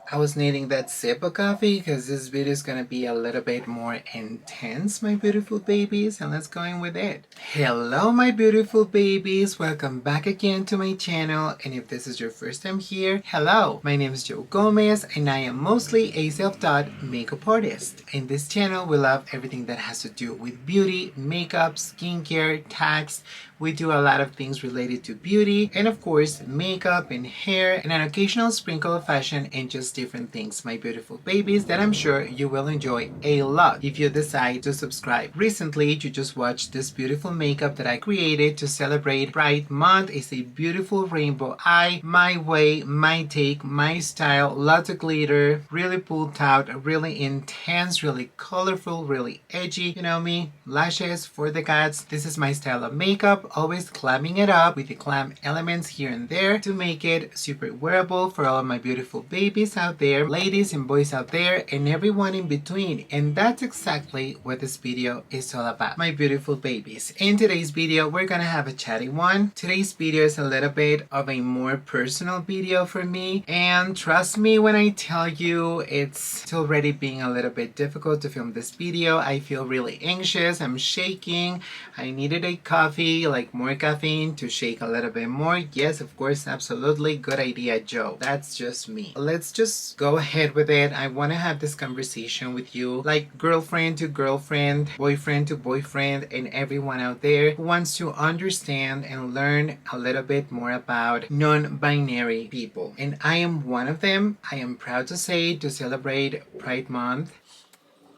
I was needing that sip of coffee because this video is gonna be a little bit more intense, my beautiful babies, and let's go in with it. Hello, my beautiful babies. Welcome back again to my channel, and if this is your first time here, hello. My name is Joe Gomez, and I am mostly a self-taught makeup artist. In this channel, we love everything that has to do with beauty, makeup, skincare, tags. We do a lot of things related to beauty and of course makeup and hair and an occasional sprinkle of fashion and just different things, my beautiful babies, that I'm sure you will enjoy a lot if you decide to subscribe. Recently you just watched this beautiful makeup that I created to celebrate Pride Month. It's a beautiful rainbow eye, my way, my take, my style, lots of glitter, really pulled out, really intense, really colorful, really edgy, you know me, lashes for the cats. This is my style of makeup, always clamming it up with the clam elements here and there to make it super wearable for all of my beautiful babies out there, ladies and boys out there, and everyone in between. And that's exactly what this video is all about, my beautiful babies. In today's video, we're gonna have a chatty one. Today's video is a little bit of a more personal video for me, and trust me when I tell you it's already being a little bit difficult to film this video. I feel really anxious, I'm shaking, I needed a coffee, like more caffeine to shake a little bit more. Yes, of course, absolutely, good idea, Joe. That's just me. Let's just go ahead with it. I want to have this conversation with you, like girlfriend to girlfriend, boyfriend to boyfriend, and everyone out there who wants to understand and learn a little bit more about non-binary people. And I am one of them. I am proud to say, to celebrate Pride Month.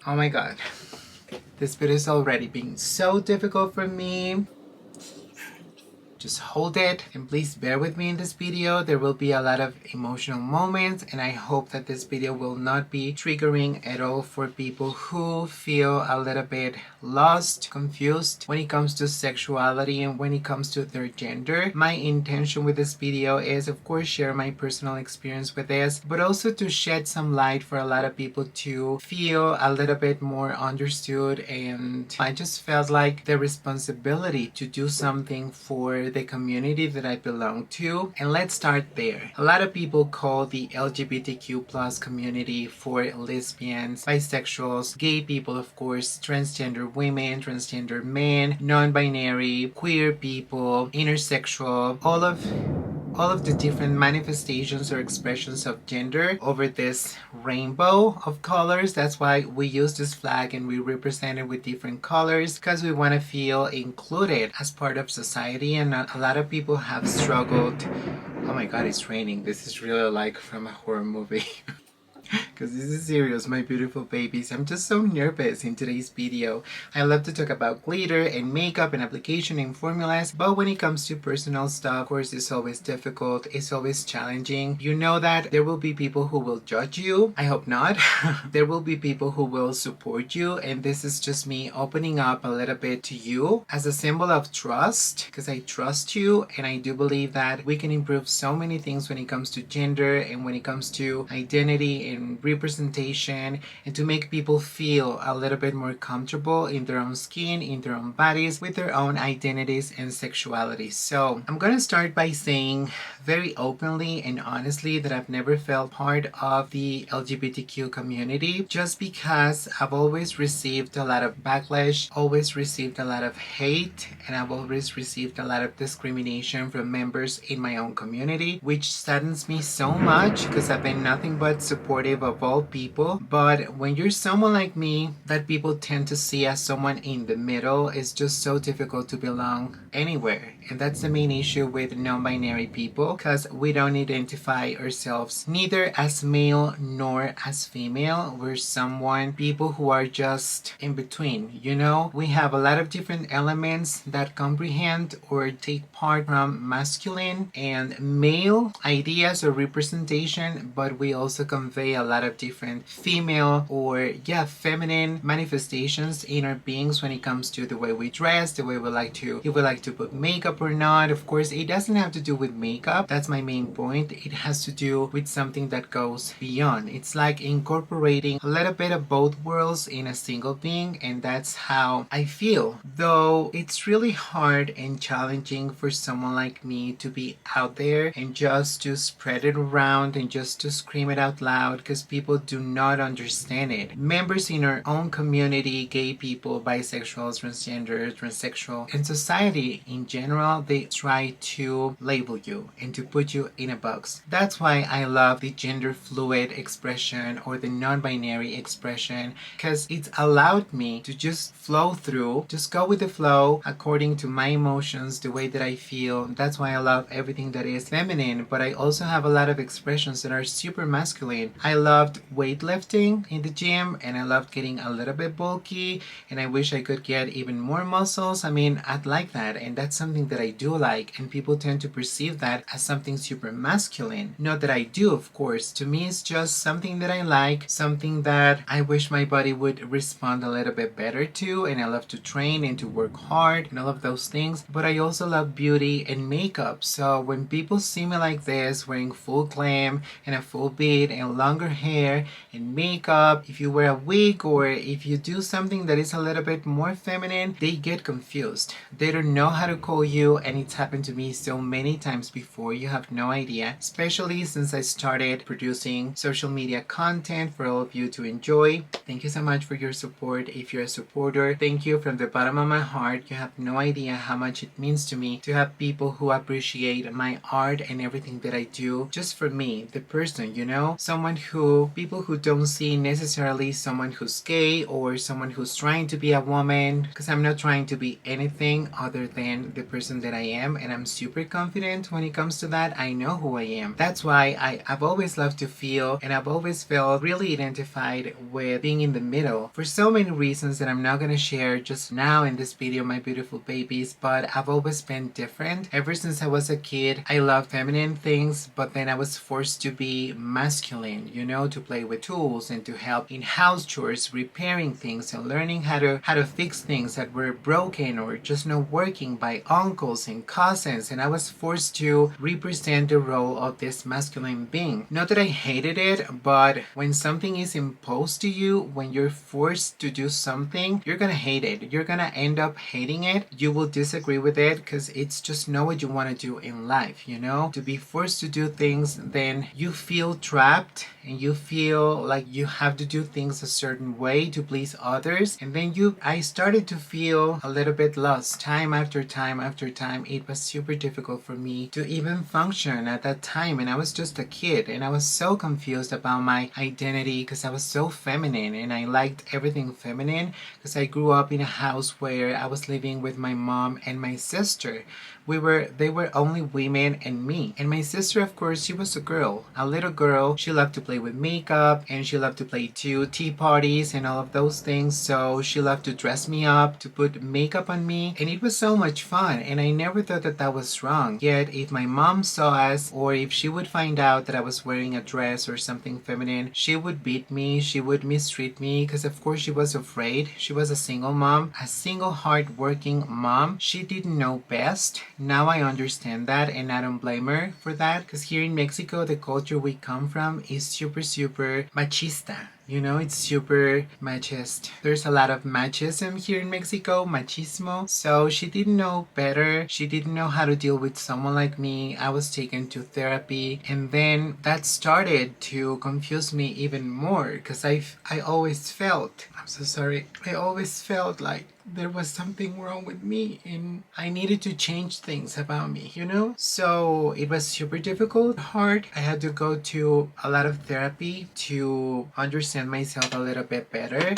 Oh my god. This video is already being so difficult for me. Just hold it and please bear with me in this video. There will be a lot of emotional moments, and I hope that this video will not be triggering at all for people who feel a little bit lost, confused when it comes to sexuality and when it comes to their gender. My intention with this video is of course share my personal experience with this, but also to shed some light for a lot of people to feel a little bit more understood. And I just felt like the responsibility to do something for the community that I belong to. And let's start there. A lot of people call the LGBTQ plus community for lesbians, bisexuals, gay people, of course, transgender women, transgender men, non-binary, queer people, intersexual, all of the different manifestations or expressions of gender over this rainbow of colors. That's why we use this flag and we represent it with different colors, because we want to feel included as part of society. And a lot of people have struggled. Oh my god, it's raining. This is really like from a horror movie. Because this is serious, my beautiful babies. I'm just so nervous in today's video. I love to talk about glitter and makeup and application and formulas, but when it comes to personal stuff, of course, it's always difficult, it's always challenging. You know that there will be people who will judge you. I hope not. There will be people who will support you, and this is just me opening up a little bit to you as a symbol of trust, because I trust you, and I do believe that we can improve so many things when it comes to gender and when it comes to identity and representation, and to make people feel a little bit more comfortable in their own skin, in their own bodies, with their own identities and sexuality. So I'm gonna start by saying very openly and honestly that I've never felt part of the LGBTQ community, just because I've always received a lot of backlash, always received a lot of hate, and I've always received a lot of discrimination from members in my own community, which saddens me so much because I've been nothing but supportive of all people. But when you're someone like me that people tend to see as someone in the middle, it's just so difficult to belong anywhere. And that's the main issue with non-binary people, because we don't identify ourselves neither as male nor as female. We're people who are just in between, you know? We have a lot of different elements that comprehend or take part from masculine and male ideas or representation, but we also convey a lot lot of different female or feminine manifestations in our beings when it comes to the way we dress, the way we like to, if we like to put makeup or not. Of course, it doesn't have to do with makeup. That's my main point. It has to do with something that goes beyond. It's like incorporating a little bit of both worlds in a single being, and that's how I feel. Though it's really hard and challenging for someone like me to be out there and just to spread it around and just to scream it out loud, because people do not understand it. Members in our own community, gay people, bisexuals, transgender, transsexual, and society in general, they try to label you and to put you in a box. That's why I love the gender fluid expression or the non-binary expression, because it's allowed me to just flow through, just go with the flow according to my emotions, the way that I feel. That's why I love everything that is feminine, but I also have a lot of expressions that are super masculine. I loved weightlifting in the gym, and I loved getting a little bit bulky, and I wish I could get even more muscles. I mean, I'd like that, and that's something that I do like, and people tend to perceive that as something super masculine. Not that I do, of course. To me, it's just something that I like, something that I wish my body would respond a little bit better to, and I love to train and to work hard and all of those things. But I also love beauty and makeup. So when people see me like this, wearing full glam and a full bead and longer hair and makeup, if you wear a wig or if you do something that is a little bit more feminine, they get confused. They don't know how to call you, and it's happened to me so many times before, you have no idea, especially since I started producing social media content for all of you to enjoy. Thank you so much for your support. If you're a supporter, thank you from the bottom of my heart. You have no idea how much it means to me to have people who appreciate my art and everything that I do just for me, the person, you know, someone who, people who don't see necessarily someone who's gay or someone who's trying to be a woman, because I'm not trying to be anything other than the person that I am, and I'm super confident when it comes to that. I know who I am. That's why I've always loved to feel, and I've always felt really identified with being in the middle for so many reasons that I'm not going to share just now in this video, my beautiful babies, but I've always been different. Ever since I was a kid, I loved feminine things, but then I was forced to be masculine, you know, to play with tools and to help in house chores, repairing things and learning how to fix things that were broken or just not working by uncles and cousins, and I was forced to represent the role of this masculine being. Not that I hated it, but when something is imposed to you, when you're forced to do something, you're gonna hate it. You're gonna end up hating it. You will disagree with it because it's just not what you want to do in life, you know? To be forced to do things, then you feel trapped and you feel like you have to do things a certain way to please others, and then I started to feel a little bit lost time after time after time. It was super difficult for me to even function at that time, and I was just a kid, and I was so confused about my identity because I was so feminine and I liked everything feminine because I grew up in a house where I was living with my mom and my sister. They were only women and me. And my sister, of course, she was a little girl. She loved to play with makeup, and she loved to play tea parties and all of those things. So she loved to dress me up, to put makeup on me, and it was so much fun. And I never thought that that was wrong. Yet if my mom saw us, or if she would find out that I was wearing a dress or something feminine, she would beat me, she would mistreat me, because of course she was afraid. She was a single mom, a single hard-working mom. She didn't know best. Now I understand that, and I don't blame her for that, because here in Mexico, the culture we come from is super machista. You know, it's super machist. There's a lot of machism here in Mexico, machismo. So she didn't know better. She didn't know how to deal with someone like me. I was taken to therapy, and then that started to confuse me even more, because I always felt, I'm so sorry, I always felt like there was something wrong with me and I needed to change things about me, you know? So it was super difficult, hard. I had to go to a lot of therapy to understand myself a little bit better.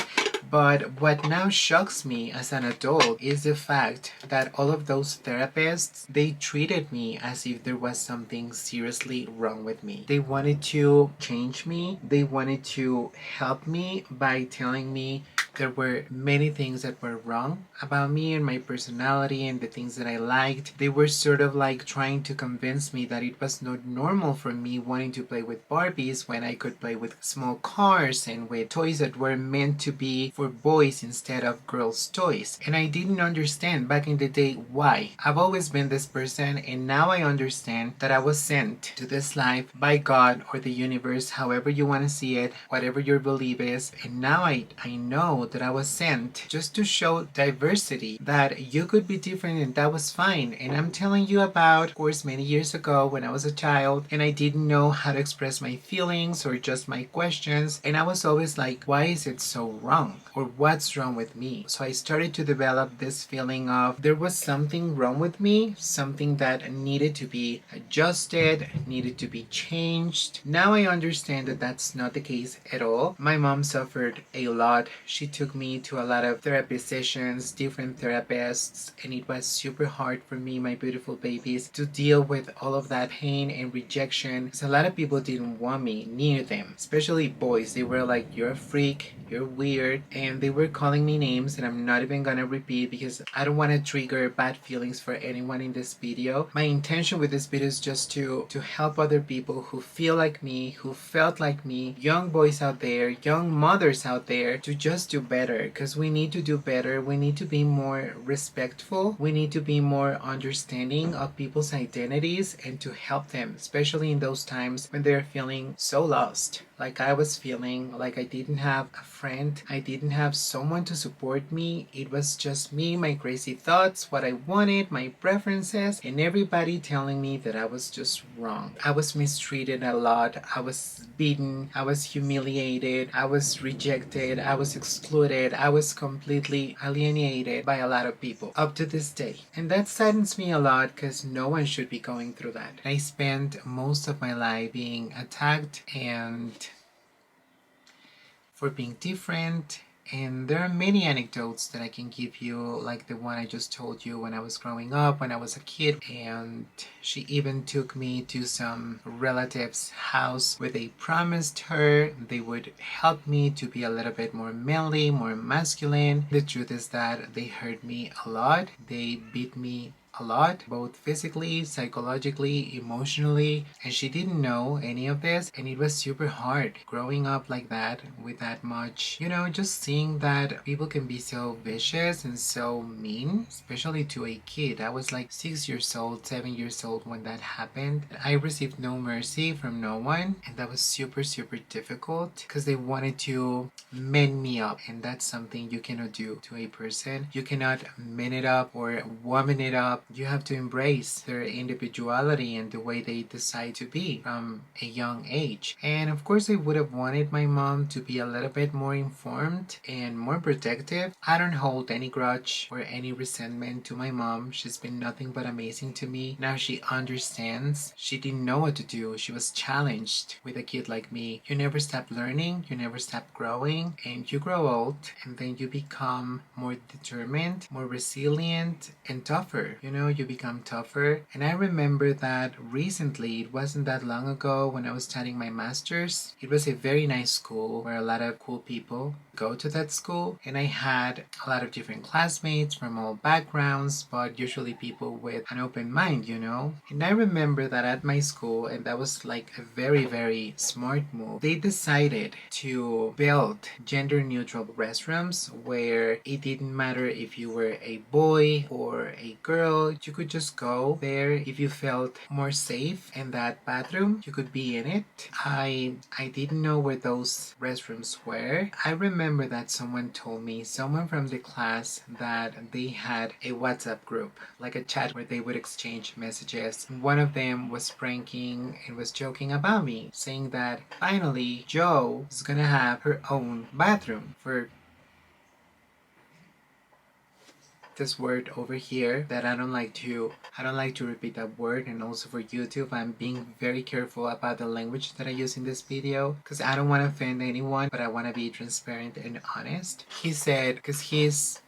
But what now shocks me as an adult is the fact that all of those therapists, they treated me as if there was something seriously wrong with me. They wanted to change me. They wanted to help me by telling me There were many things that were wrong about me and my personality and the things that I liked. They were sort of like trying to convince me that it was not normal for me wanting to play with Barbies when I could play with small cars and with toys that were meant to be for boys instead of girls' toys. And I didn't understand back in the day why. I've always been this person, and now I understand that I was sent to this life by God or the universe, however you want to see it, whatever your belief is. And now I know that I was sent just to show diversity, that you could be different and that was fine. And I'm telling you about, of course, many years ago when I was a child and I didn't know how to express my feelings or just my questions. And I was always like, why is it so wrong? Or what's wrong with me? So I started to develop this feeling of there was something wrong with me, something that needed to be adjusted, needed to be changed. Now I understand that that's not the case at all. My mom suffered a lot. She took me to a lot of therapy sessions, different therapists, and it was super hard for me, my beautiful babies, to deal with all of that pain and rejection. Because a lot of people didn't want me near them, especially boys. They were like, you're a freak, you're weird, and they were calling me names that I'm not even gonna repeat because I don't want to trigger bad feelings for anyone in this video. My intention with this video is just to help other people who feel like me, who felt like me, young boys out there, young mothers out there, to just do better, because we need to do better. We need to be more respectful. We need to be more understanding of people's identities and to help them, especially in those times when they're feeling so lost. Like I was feeling like I didn't have a friend. I didn't have someone to support me. It was just me, my crazy thoughts, what I wanted, my preferences, and everybody telling me that I was just wrong. I was mistreated a lot. I was beaten. I was humiliated. I was rejected. I was excluded. I was completely alienated by a lot of people up to this day. And that saddens me a lot because no one should be going through that. I spent most of my life being attacked and for being different. And there are many anecdotes that I can give you, like the one I just told you when I was growing up, when I was a kid. And she even took me to some relative's house where they promised her they would help me to be a little bit more manly, more masculine. The truth is that they hurt me a lot. They beat me a lot, both physically, psychologically, emotionally, and she didn't know any of this, and it was super hard growing up like that with that much, just seeing that people can be so vicious and so mean, especially to a kid. I was like 6 years old, 7 years old when that happened. I received no mercy from no one, and that was super difficult because they wanted to mend me up, and that's something you cannot do to a person. You cannot man it up or woman it up. You have to embrace their individuality and the way they decide to be from a young age. And of course I would have wanted my mom to be a little bit more informed and more protective. I don't hold any grudge or any resentment to my mom. She's been nothing but amazing to me. Now she understands. She didn't know what to do. She was challenged with a kid like me. You never stop learning, you never stop growing, and you grow old and then you become more determined, more resilient, and tougher. You become tougher. And I remember that recently, it wasn't that long ago when I was studying my master's. It was a very nice school where a lot of cool people go to that school, and I had a lot of different classmates from all backgrounds, but usually people with an open mind. And I remember that at my school, and that was like a very smart move, they decided to build gender neutral restrooms where it didn't matter if you were a boy or a girl. You could just go there. If you felt more safe in that bathroom, you could be in it. I didn't know where those restrooms were. I remember that someone told me, someone from the class, that they had a WhatsApp group, like a chat where they would exchange messages. One of them was pranking and was joking about me, saying that finally Jo is gonna have her own bathroom for this word over here that I don't like to repeat that word. And also for YouTube, I'm being very careful about the language that I use in this video because I don't want to offend anyone, but I want to be transparent and honest. He said, because he's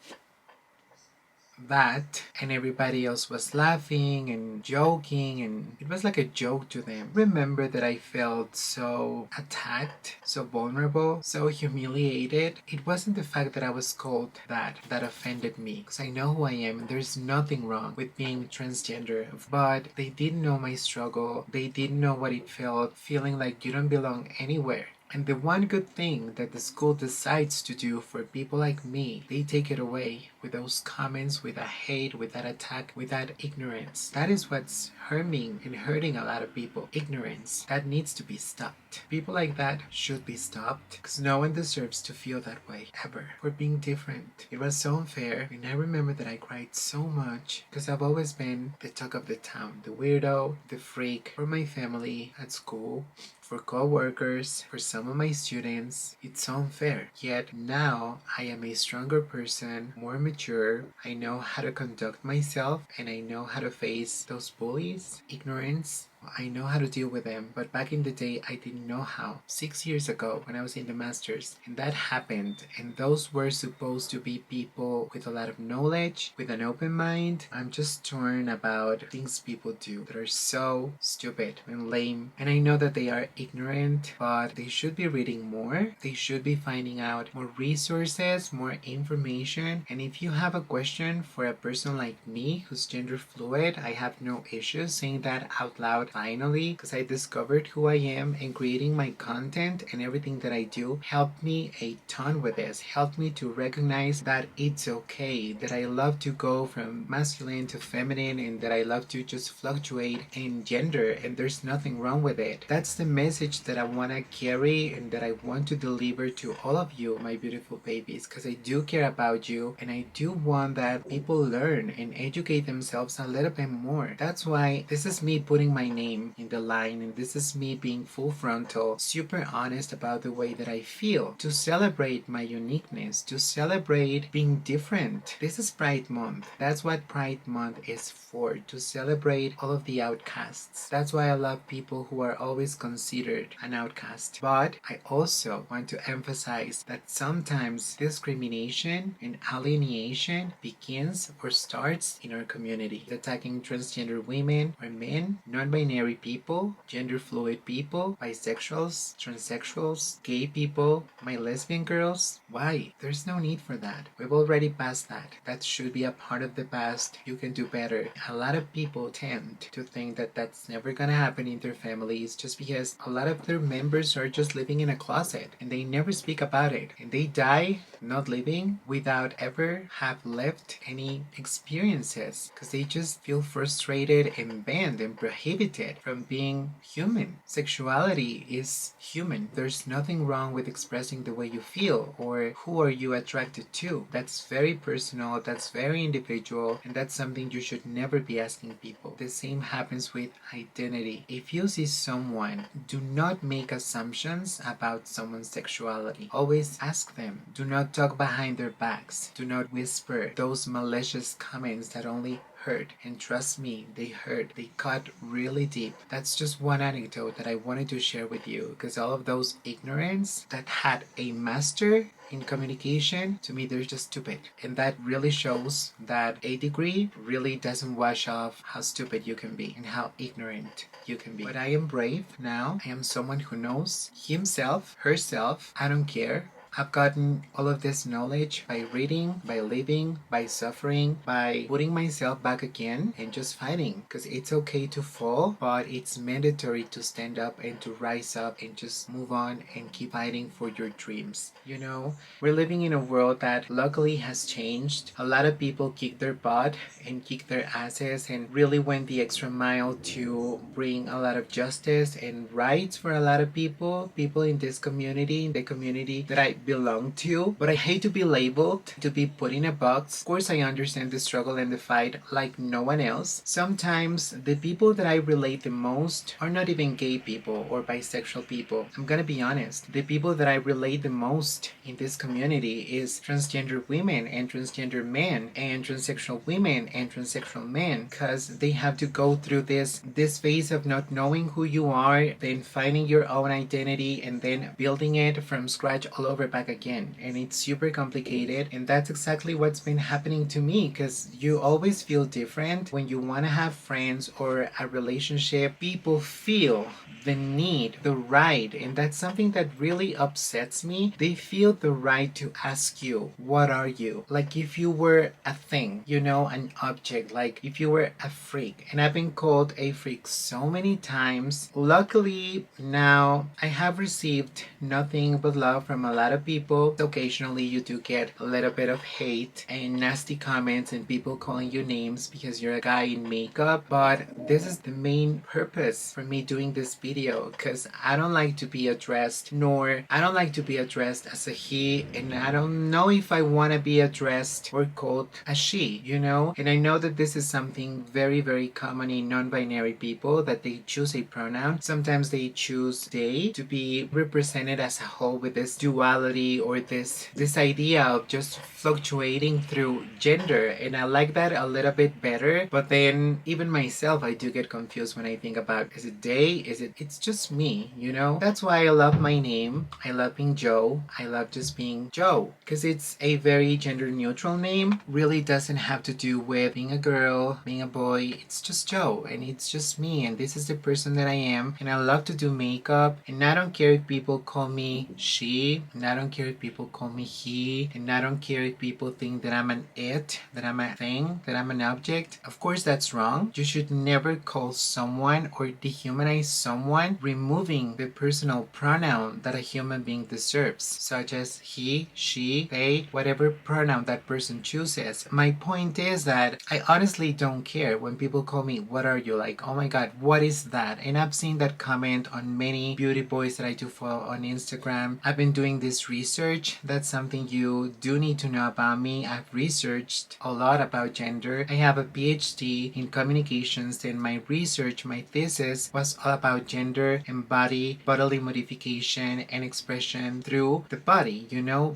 that, and everybody else was laughing and joking, and it was like a joke to them. Remember that I felt so attacked, so vulnerable, so humiliated. It wasn't the fact that I was called that offended me, because I know who I am and there's nothing wrong with being transgender, but they didn't know my struggle. They didn't know what it felt, feeling like you don't belong anywhere. And the one good thing that the school decides to do for people like me, they take it away with those comments, with that hate, with that attack, with that ignorance. That is what's harming and hurting a lot of people. Ignorance. That needs to be stopped. People like that should be stopped, because no one deserves to feel that way, ever. We're being different. It was so unfair, and I remember that I cried so much, because I've always been the talk of the town, the weirdo, the freak, for my family at school, for co-workers, for some of my students. It's unfair. Yet now I am a stronger person, more mature. I know how to conduct myself, and I know how to face those bullies, ignorance. I know how to deal with them, but back in the day I didn't know how. 6 years ago when I was in the masters, and that happened, and those were supposed to be people with a lot of knowledge, with an open mind. I'm just torn about things people do that are so stupid and lame, and I know that they are ignorant, but they should be reading more. They should be finding out more resources, more information. And if you have a question for a person like me who's gender fluid, I have no issues saying that out loud finally, because I discovered who I am, and creating my content and everything that I do helped me a ton with this. Helped me to recognize that it's okay, that I love to go from masculine to feminine, and that I love to just fluctuate in gender, and there's nothing wrong with it. That's the message that I want to carry and that I want to deliver to all of you, my beautiful babies, because I do care about you, and I do want that people learn and educate themselves a little bit more. That's why this is me putting my name in the line, and this is me being full frontal, super honest about the way that I feel, to celebrate my uniqueness, to celebrate being different. This is Pride Month. That's what Pride Month is for, to celebrate all of the outcasts. That's why I love people who are always considered an outcast. But I also want to emphasize that sometimes discrimination and alienation begins or starts in our community. Attacking transgender women or men, non-binary people, gender fluid people, bisexuals, transsexuals, gay people, my lesbian girls. Why? There's no need for that. We've already passed that. That should be a part of the past. You can do better. A lot of people tend to think that that's never gonna happen in their families, just because a lot of their members are just living in a closet and they never speak about it, and they die not living without ever have lived any experiences, because they just feel frustrated and banned and prohibited from being human. Sexuality is human. There's nothing wrong with expressing the way you feel or who are you attracted to. That's very personal, that's very individual, and that's something you should never be asking people. The same happens with identity. If you see someone, do not make assumptions about someone's sexuality. Always ask them. Do not talk behind their backs. Do not whisper those malicious comments that only hurt. And trust me, they hurt. They cut really deep. That's just one anecdote that I wanted to share with you, because all of those ignorance that had a master in communication, to me they're just stupid. And that really shows that a degree really doesn't wash off how stupid you can be and how ignorant you can be. But I am brave now. I am someone who knows himself, herself. I don't care. I've gotten all of this knowledge by reading, by living, by suffering, by putting myself back again and just fighting. Because it's okay to fall, but it's mandatory to stand up and to rise up and just move on and keep fighting for your dreams. You know, we're living in a world that luckily has changed. A lot of people kick their butt and kick their asses and really went the extra mile to bring a lot of justice and rights for a lot of people in this community, in the community that I belong to. But I hate to be labeled, to be put in a box. Of course, I understand the struggle and the fight like no one else. Sometimes the people that I relate the most are not even gay people or bisexual people. I'm gonna be honest. The people that I relate the most in this community is transgender women and transgender men and transsexual women and transsexual men, because they have to go through this phase of not knowing who you are, then finding your own identity, and then building it from scratch all over back again, and it's super complicated, and that's exactly what's been happening to me, because you always feel different when you want to have friends or a relationship. People feel the need, the right, and that's something that really upsets me. They feel the right to ask you, what are you? Like if you were a thing, an object, like if you were a freak. And I've been called a freak so many times. Luckily, now I have received nothing but love from a lot of people. Occasionally, you do get a little bit of hate and nasty comments and people calling you names because you're a guy in makeup. But this is the main purpose for me doing this video, because I don't like to be addressed, nor I don't like to be addressed as a he, and I don't know if I want to be addressed or called a she, And I know that this is something very, very common in non-binary people, that they choose a pronoun. Sometimes they choose they to be represented as a whole with this duality or this idea of just fluctuating through gender, and I like that a little bit better. But then even myself, I do get confused when I think about, is it they? It's just me, That's why I love my name. I love being Joe. I love just being Joe, because it's a very gender neutral name. Really doesn't have to do with being a girl, being a boy. It's just Joe, and it's just me, and this is the person that I am. And I love to do makeup, and I don't care if people call me she, and I don't care if people call me he, and I don't care if people think that I'm an it, that I'm a thing, that I'm an object. Of course, that's wrong. You should never call someone or dehumanize someone, removing the personal pronoun that a human being deserves, such as he, she, they, whatever pronoun that person chooses. My point is that I honestly don't care when people call me, what are you? Like, oh my god, what is that? And I've seen that comment on many beauty boys that I do follow on Instagram. I've been doing this research. That's something you do need to know about me. I've researched a lot about gender. I have a PhD in communications, and my research, my thesis was all about gender and bodily modification and expression through the body,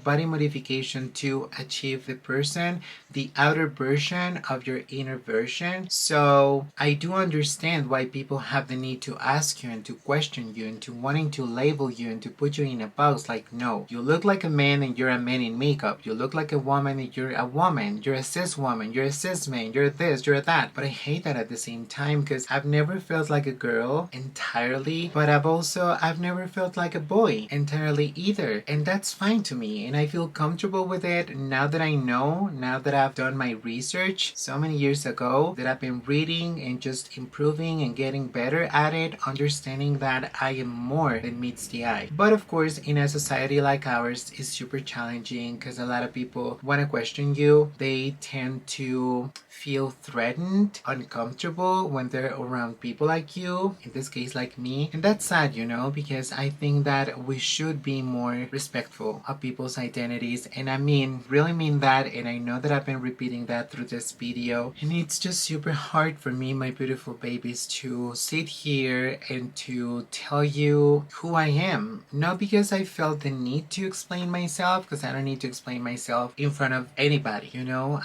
body modification to achieve the person, the outer version of your inner version. So I do understand why people have the need to ask you and to question you and to wanting to label you and to put you in a box. Like, no, you look like a man and you're a man in makeup. You look like a woman and you're a woman. You're a cis woman. You're a cis man. You're this, you're that. But I hate that at the same time, because I've never felt like a girl entirely, but I've never felt like a boy entirely either. And that's fine to me. And I feel comfortable with it now that I know, now that I've done my research so many years ago, that I've been reading and just improving and getting better at it, understanding that I am more than meets the eye. But of course, in a society like ours, it's super challenging, because a lot of people want to question you. They tend to feel threatened, uncomfortable when they're around people like you, in this case like me. And that's sad, because I think that we should be more respectful of people's identities, and I really mean that, and I know that I've been repeating that through this video. And it's just super hard for me, my beautiful babies, to sit here and to tell you who I am. Not because I felt the need to explain myself, because I don't need to explain myself in front of anybody,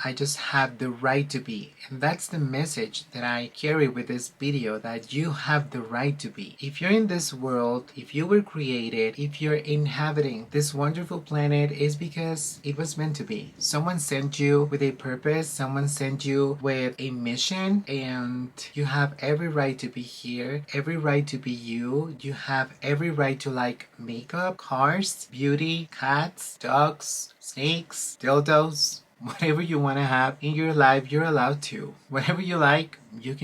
I just have the right to be. And that's the message that I carry with this video, that you have the right to be. If you're in this world, if you were created, if you're inhabiting this wonderful planet, is because it was meant to be. Someone sent you with a purpose, someone sent you with a mission, and you have every right to be here, every right to be you. You have every right to like makeup, cars, beauty, cats, dogs, snakes, dildos. Whatever you want to have in your life, you're allowed to. Whatever you like, you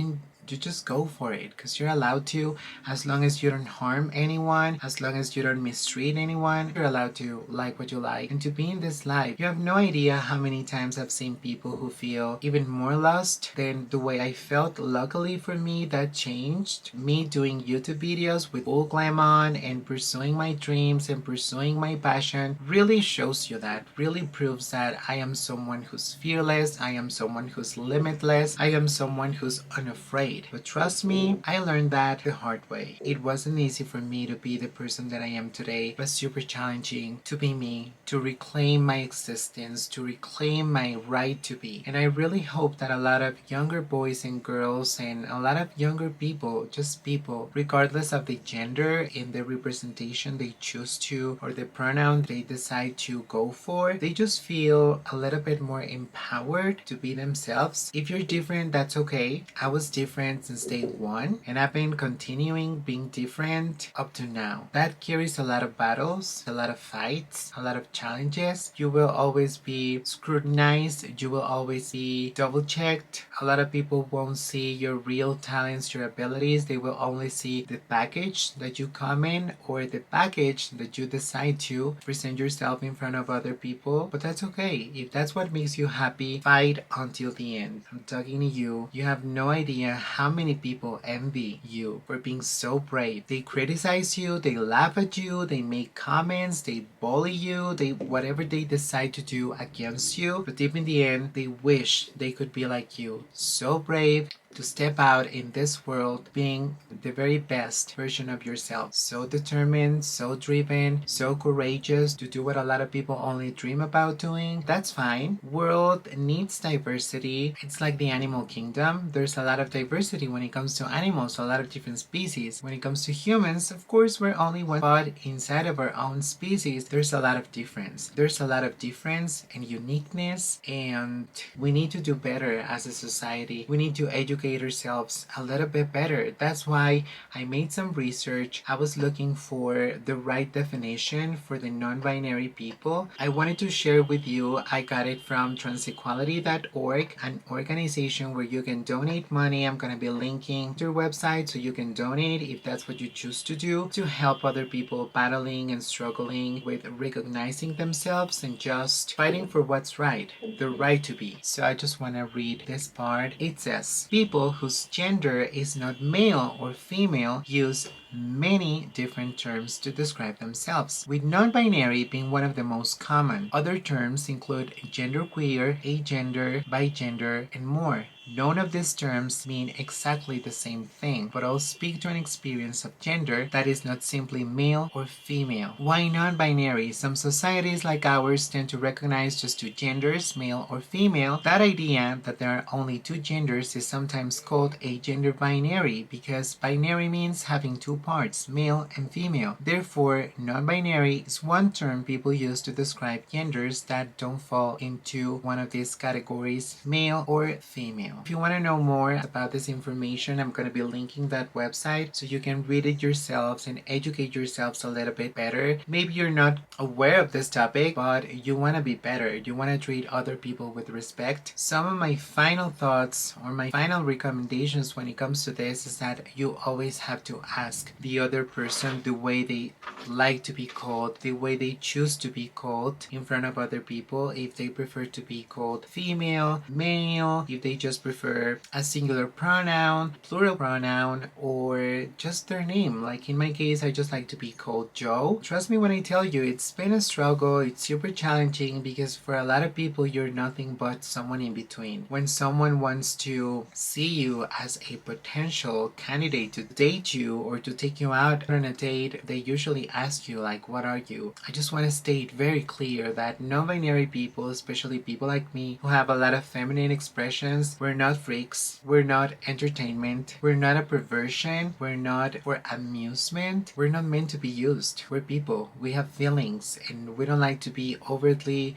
just go for it, because you're allowed to, as long as you don't harm anyone, as long as you don't mistreat anyone. You're allowed to like what you like and to be in this life. You have no idea how many times I've seen people who feel even more lost than the way I felt. Luckily for me, that changed. Me doing YouTube videos with full glam on and pursuing my dreams and pursuing my passion really shows you that, really proves that I am someone who's fearless, I am someone who's limitless, I am someone who's unafraid. read. But trust me, I learned that the hard way. It wasn't easy for me to be the person that I am today, but super challenging to be me, to reclaim my existence, to reclaim my right to be. And I really hope that a lot of younger boys and girls and a lot of younger people, just people, regardless of the gender and the representation they choose to or the pronoun they decide to go for, they just feel a little bit more empowered to be themselves. If you're different, that's okay. I was different since day one, and I've been continuing being different up to now. That carries a lot of battles, a lot of fights, a lot of challenges. You will always be scrutinized, you will always be double checked. A lot of people won't see your real talents, your abilities. They will only see the package that you come in or the package that you decide to present yourself in front of other people. But that's okay. If that's what makes you happy, fight until the end. I'm talking to you. You have no idea how many people envy you for being so brave. They criticize you, they laugh at you, they make comments, they bully you, they whatever they decide to do against you. But deep in the end, they wish they could be like you. So brave to step out in this world being the very best version of yourself. So determined, so driven, so courageous to do what a lot of people only dream about doing. That's fine. World needs diversity. It's like the animal kingdom. There's a lot of diversity when it comes to animals, a lot of different species. When it comes to humans, of course, we're only one, but inside of our own species, there's a lot of difference. There's a lot of difference and uniqueness, and we need to do better as a society. We need to educate ourselves a little bit better. That's why I made some research. I was looking for the right definition for the non-binary people. I wanted to share with you. I got it from transequality.org, an organization where you can donate money. I'm going to be linking their website so you can donate if that's what you choose to do, to help other people battling and struggling with recognizing themselves and just fighting for what's right, the right to be. So I just want to read this part. It says, people whose gender is not male or female use many different terms to describe themselves, with non-binary being one of the most common. Other terms include genderqueer, agender, bigender, and more. None of these terms mean exactly the same thing, but all speak to an experience of gender that is not simply male or female. Why non-binary? Some societies like ours tend to recognize just two genders, male or female. That idea that there are only two genders is sometimes called a gender binary, because binary means having two parts, male and female. Therefore, non-binary is one term people use to describe genders that don't fall into one of these categories, male or female. If you want to know more about this information, I'm going to be linking that website so you can read it yourselves and educate yourselves a little bit better. Maybe you're not aware of this topic, but you want to be better. You want to treat other people with respect. Some of my final thoughts or my final recommendations when it comes to this is that you always have to ask the other person the way they like to be called, the way they choose to be called in front of other people, if they prefer to be called female, male, if they just prefer a singular pronoun, plural pronoun, or just their name. Like in my case, I just like to be called Joe. Trust me when I tell you, it's been a struggle. It's super challenging because for a lot of people, you're nothing but someone in between. When someone wants to see you as a potential candidate to date you or to take you out on a date, they usually ask you like, what are you? I just want to state very clear that non-binary people, especially people like me who have a lot of feminine expressions, we're not freaks, we're not entertainment, we're not a perversion, we're not for amusement, we're not meant to be used. We're people, we have feelings, and we don't like to be overtly,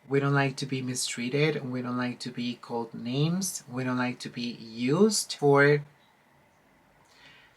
we don't like to be mistreated, we don't like to be called names, we don't like to be used for.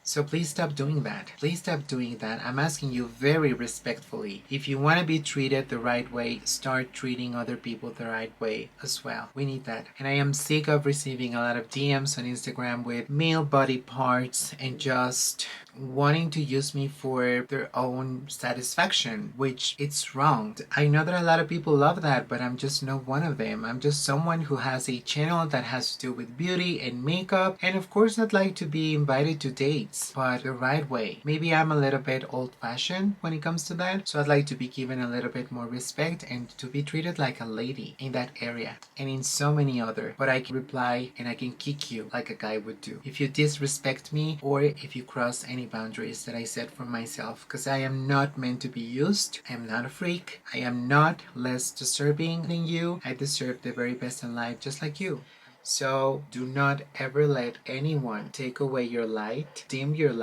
So please stop doing that. Please stop doing that. I'm asking you very respectfully. If you want to be treated the right way, start treating other people the right way as well. We need that. And I am sick of receiving a lot of DMs on Instagram with male body parts and just wanting to use me for their own satisfaction, which it's wrong. I know that a lot of people love that, but I'm just not one of them. I'm just someone who has a channel that has to do with beauty and makeup, and of course I'd like to be invited to dates, but the right way. Maybe I'm a little bit old-fashioned when it comes to that, so I'd like to be given a little bit more respect and to be treated like a lady in that area and in so many other. But I can reply and I can kick you like a guy would do if you disrespect me or if you cross any boundaries that I set for myself, because I am not meant to be used. I am not a freak. I am not less deserving than you. I deserve the very best in life just like you. So do not ever let anyone take away your light, dim your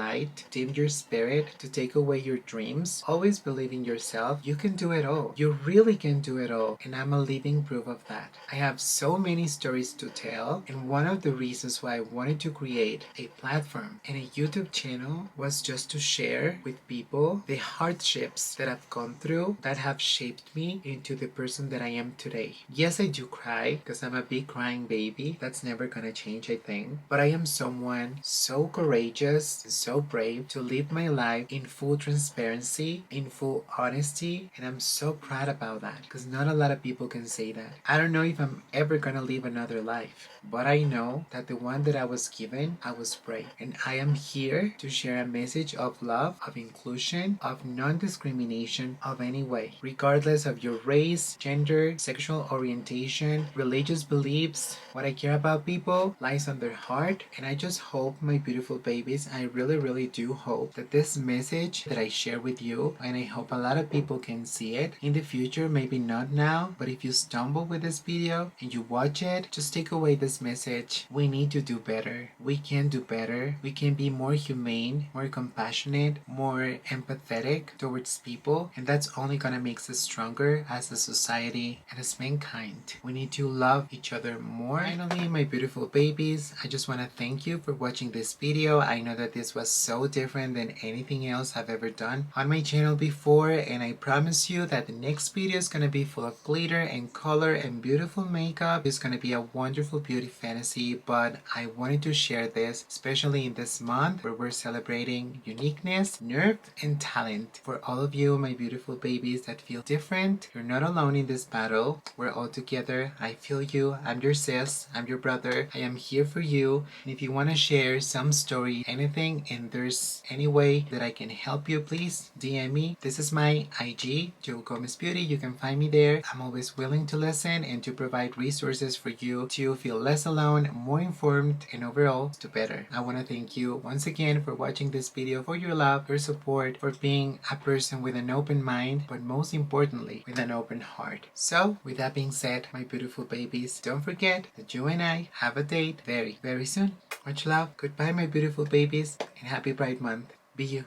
spirit, to take away your dreams. Always believe in yourself. You can do it all. You really can do it all. And I'm a living proof of that. I have so many stories to tell. And one of the reasons why I wanted to create a platform and a YouTube channel was just to share with people the hardships that I've gone through that have shaped me into the person that I am today. Yes, I do cry because I'm a big crying baby. That's never gonna change, I think. But I am someone so courageous and so brave to live my life in full transparency, in full honesty, and I'm so proud about that because not a lot of people can say that. I don't know if I'm ever gonna live another life, but I know that the one that I was given, I was brave. And I am here to share a message of love, of inclusion, of non-discrimination of any way, regardless of your race, gender, sexual orientation, religious beliefs. What I care about people lies on their heart, and I just hope, my beautiful babies, I really do hope that this message that I share with you, and I hope a lot of people can see it in the future, maybe not now, but if you stumble with this video and you watch it, just take away this message. We need to do better. We can do better. We can be more humane, more compassionate, more empathetic towards people, and that's only gonna make us stronger as a society and as mankind. We need to love each other more. Finally, my beautiful babies, I just want to thank you for watching this video. I know that this was so different than anything else I've ever done on my channel before, and I promise you that the next video is going to be full of glitter and color and beautiful makeup. It's going to be a wonderful beauty fantasy, but I wanted to share this, especially in this month where we're celebrating uniqueness, nerve, and talent. For all of you, my beautiful babies that feel different, you're not alone in this battle. We're all together. I feel you. I'm your sis. I'm your brother. I am here for you. And if you want to share some story, anything, and there's any way that I can help you, please DM me. This is my IG, Joe Gomez Beauty. You can find me there. I'm always willing to listen and to provide resources for you to feel less alone, more informed, and overall to better. I want to thank you once again for watching this video, for your love, your support, for being a person with an open mind, but most importantly, with an open heart. So, with that being said, my beautiful babies, don't forget that you and I have a date very soon. Much love. Goodbye, my beautiful babies, and happy Pride Month. Be you.